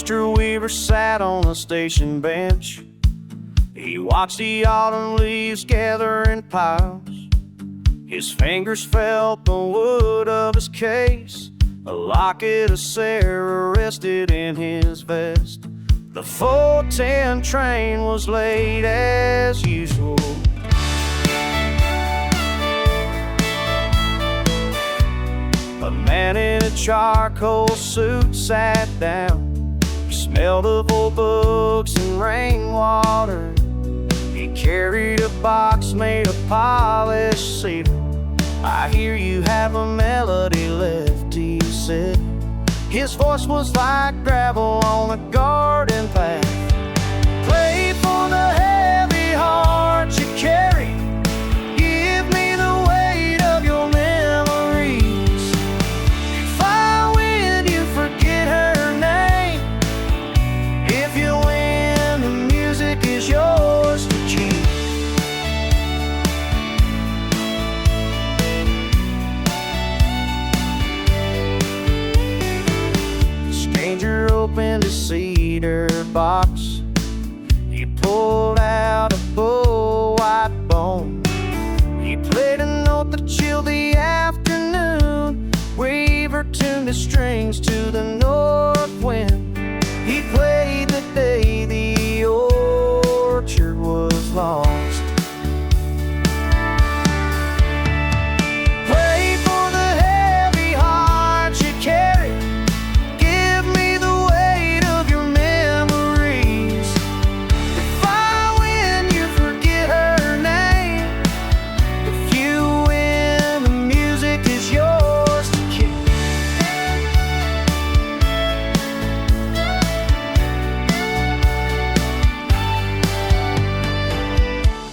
Mr. Weaver sat on a station bench. He watched the autumn leaves gather in piles. His fingers felt the wood of his case. A locket of Sarah rested in his vest. The 4:10 train was late as usual. A man in a charcoal suit sat down. He smelled of old books and rainwater. He carried a box made of polished cedar. I hear you have a melody left, he said. His voice was like gravel on a garden path. Play for the heavy heart you carry. Give me the weight of your memories. If I win, you forget her name. If you win, the music is yours to keep. Stranger opened a cedar box. He pulled out a bull white bone. He played a note that chilled the afternoon. Weaver tuned his strings to the north wind. He played the day the orchard was lost. Play for the heavy heart you carry. Give me the weight of your memories. If I win, you forget her name. If you win, the music is yours to keep.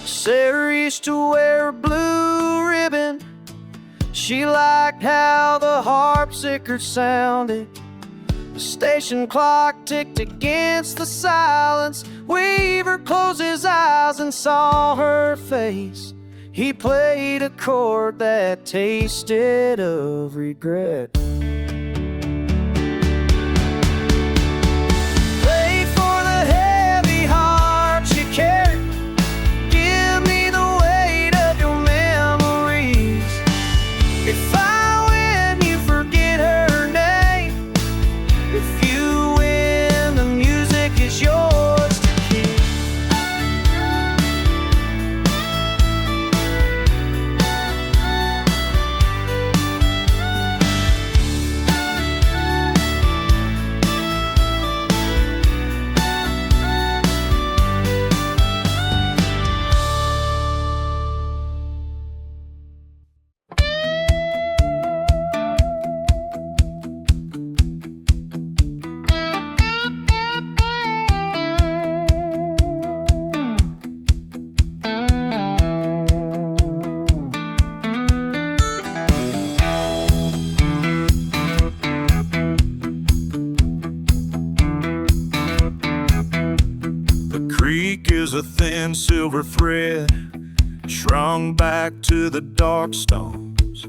Sarah used to wear a blue ribbon. She liked how the harpsichord sounded. The station clock ticked against the silence. Weaver closed his eyes and saw her face. He played a chord that tasted of regret. Play for the heavy heart you carry. Give me the weight of your memories. If I win, you forget her name. If you win, the music is yours to keep. The creek is a thin silver thread, strung back to the dark stones.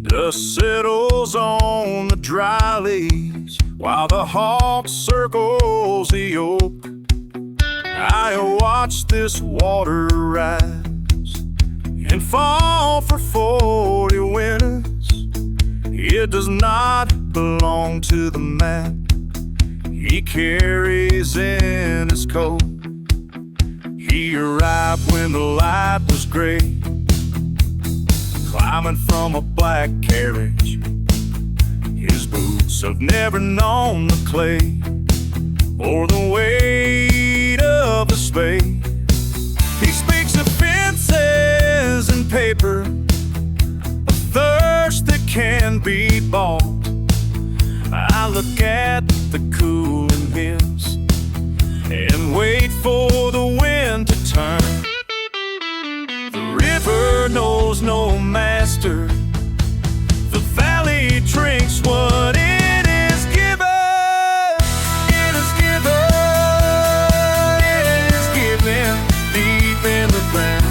Dust settles on the dry leaves while the hawk circles the oak. I watch this water rise and fall for 40 winters. It does not belong to the map he carries in his coat. He arrived when the light was gray, climbing from a black carriage. His boots have never known the clay or the weight of the spade. He speaks of fences and paper, a thirst that can be bought. I look at the cooling hills and wait for the wind to turn. The river knows no master. The valley drinks what it is given. It is given. It is given deep in the ground.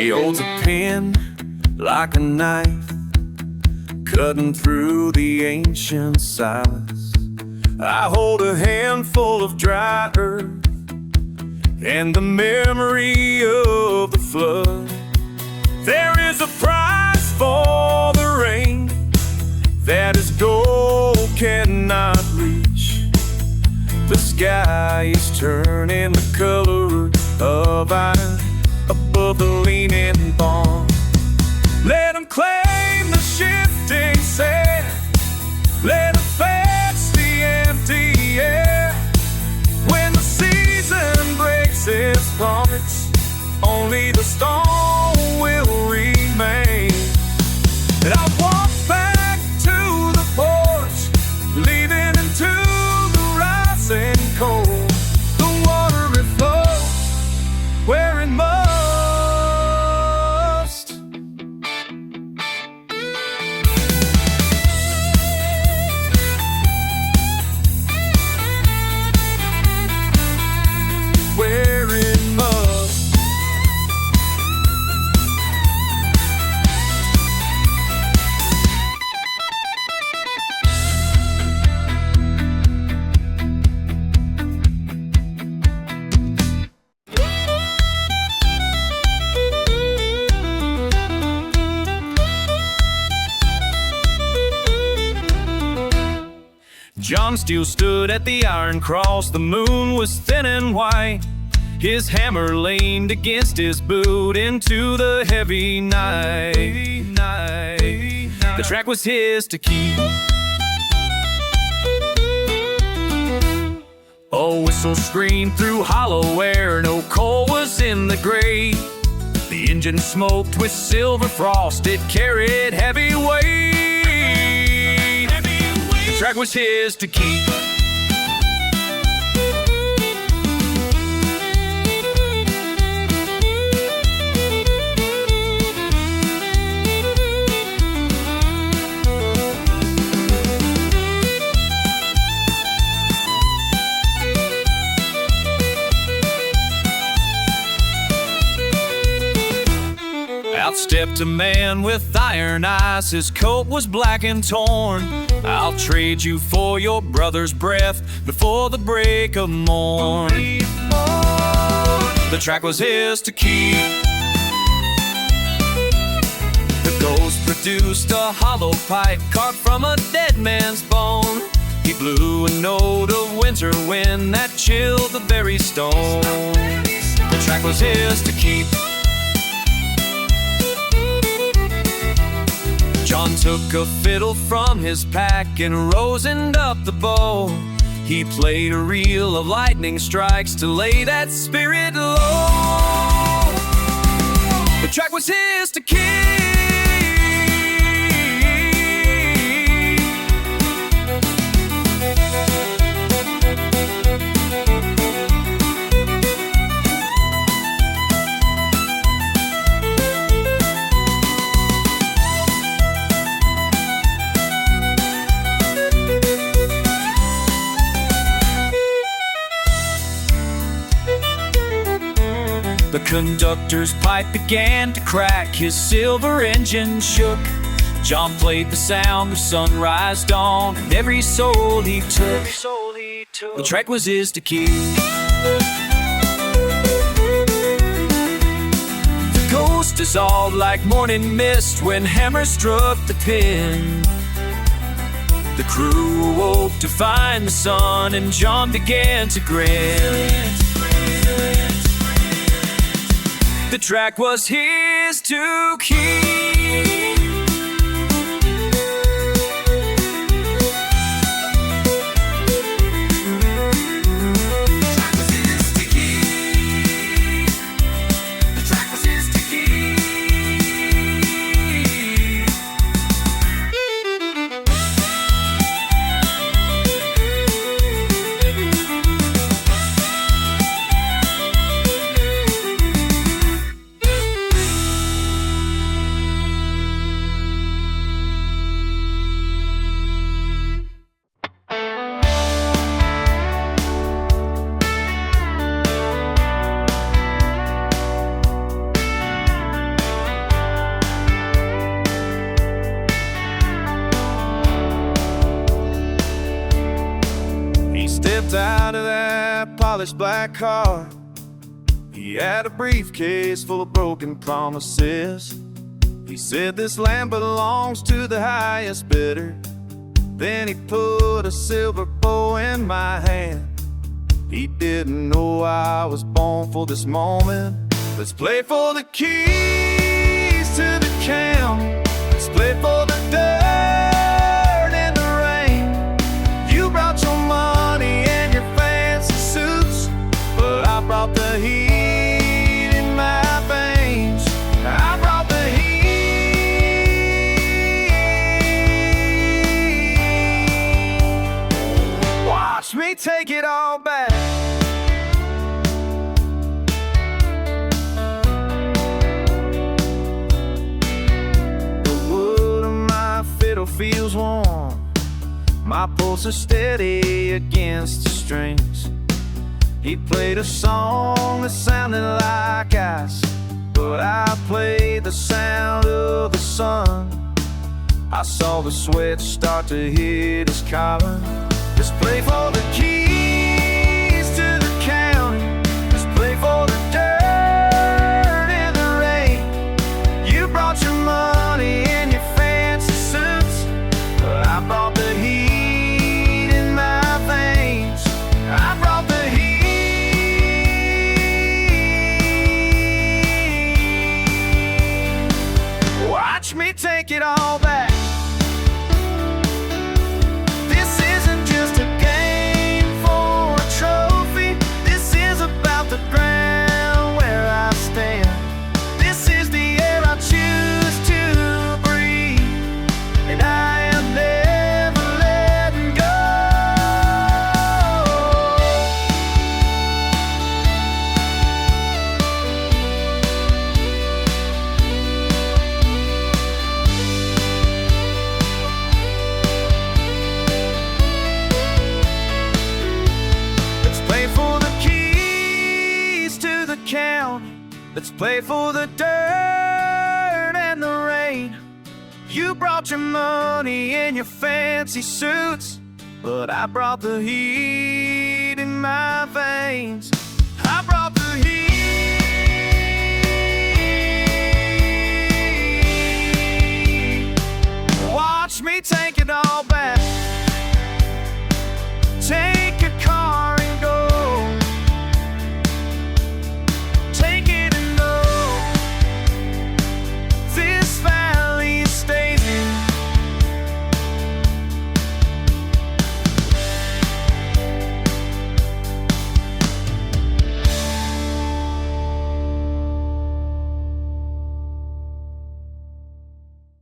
He holds a pen like a knife, cutting through the ancient silence. I hold a handful of dry earth and the memory of the flood. There is a price for the rain that his gold cannot reach. The sky is turning the color of iron above the leaning barn. Let him claim the shifting sand, let him fetch the empty air. When the season breaks its promise, only the stone will remain. And I walk back to the porch, leaving into the rising cold. The water it flows where it must. Where it must. John still stood at the Iron Cross. The moon was thin and white. His hammer leaned against his boot into the heavy night. The track was his to keep. A whistle screamed through hollow air. No coal was in the grate. The engine smoked with silver frost. It carried heavy weight. The track was his to keep. Out stepped a man with iron eyes. His coat was black and torn. I'll trade you for your brother's breath before the break of morn. The track was his to keep. The ghost produced a hollow pipe carved from a dead man's bone. He blew a note of winter wind that chilled the very stone. The track was his to keep. John took a fiddle from his pack and rosined up the bow. He played a reel of lightning strikes to lay that spirit low. The track was his to keep. The conductor's pipe began to crack. His silver engine shook. John played the sound of sunrise dawn and every soul he took. The track was his to keep. The ghost dissolved like morning mist when hammer struck the pin. The crew awoke to find the sun and John began to grin. The track was his to keep. The track was his to keep. stepped out of that polished black car. He had a briefcase full of broken promises. He said, "This land belongs to the highest bidder." Then he put a silver bow in my hand. He didn't know I was born for this moment. Let's play for the keys to the county. Let's play for the dirt and the rain. You brought your money and your fancy suits, but I brought the heat in my veins. I brought the heat. Watch me take it all back. Feels warm, my pulse is steady against the strings. He played a song that sounded like ice, but I played the sound of the sun. I saw the sweat start to hit his collar. Let's play for the keys to the county. Let's play for the dirt and the rain. You brought your money and your fancy suits, I brought the heat in my veins. I brought the heat. Watch me take it all back. This isn't just a game for a trophy. This is about the ground where I stand. This is the air I choose to breathe, and I am never letting go. Let's play for the keys to the county. Let's play for the dirt and the rain. You brought your money and your fancy suits, but I brought the heat in my veins.